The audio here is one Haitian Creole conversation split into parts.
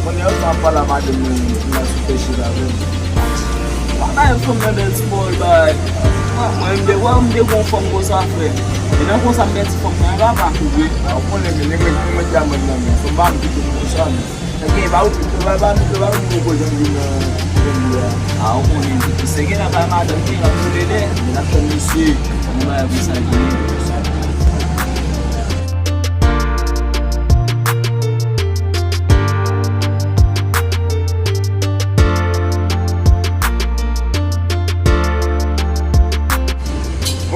Quando eu estava falando mais de mim, na superfície da vida. Mas eu sou meio small, mas eu me deu conforme com ça, frère. E não com ça, mais se for mais lá, vai courir. Eu ponho ele, ele me chama de nome. Sou bom de tudo, sabe? Aqui vai o que vai um pouco de ah, o bonito. Você que não vai mais daqui, não vai poder, não vai conhecer, não vai avisar de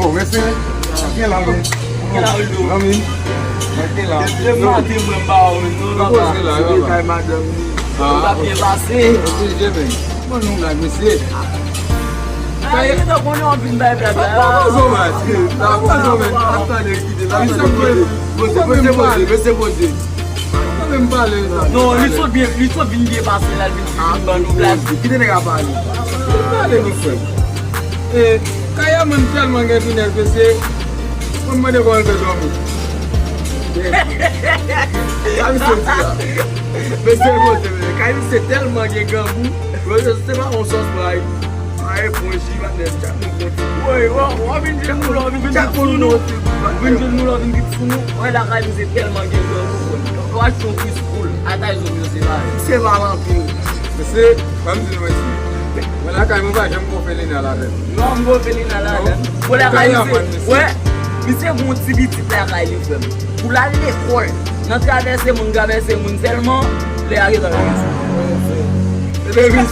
Oh, merci. Aqui é lá, meu. que lá, Lu? Amin. Aqui é lá. Eu não tenho meu mal, não vai madame. Não vai me passer. Eu bem. Mas não dá, monsieur. Aí eu tô com um bem bebê. Mais ou menos. Mais ou menos. Attendez, quittez là. Você. Não me parle. Non, il faut bien passer là, il faut nous place. Qui n'est pas parlé? Parlez, mon frère. Et quand il y a mon tellement de finesse, c'est comme moi de voir le dormir. Mais c'est bon, quand c'est tellement de gambou, je sais pas on s'en spraye. Aí, pô, esse vai deixar no conto. Oi, ó, vem de novo, olha lá, vai dizer tellement de gambou. Eu acho que eu fiz cool, até os meus irmãos. Você vai lá, filho. Você, vamos dizer assim. Mas lá cai, não vai, já me vou feliz na lada. Não vou feliz na lada. Olha lá, ouais, mais c'est mon petit là, il fait. Pour la l'école, notre traverser mon traverser mon tellement, les arrive dans la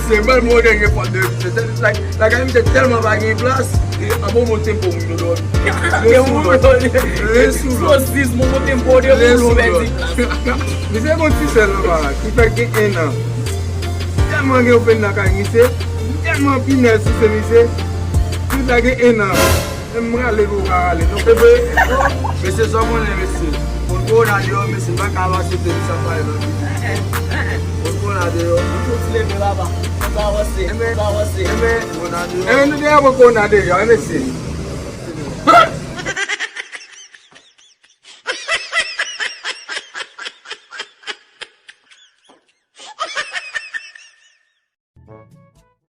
c'est mal moi qui ai pas de la gamme était tellement baguée place et à bon mon tempo nous donne. Saucisse, mon tempo de boulot, mais c'est mon fils là qui fait un an. Tellement que open la gamme c'est tellement finesse c'est monsieur. Tout ça que un an. J'aimerais aller vous aller. Donc mais c'est ça mon monsieur. Pour qu'on a dit mais c'est pas qu'à acheter ça pas là. Pour qu'on a dit não tem água com nada aí, olha assim.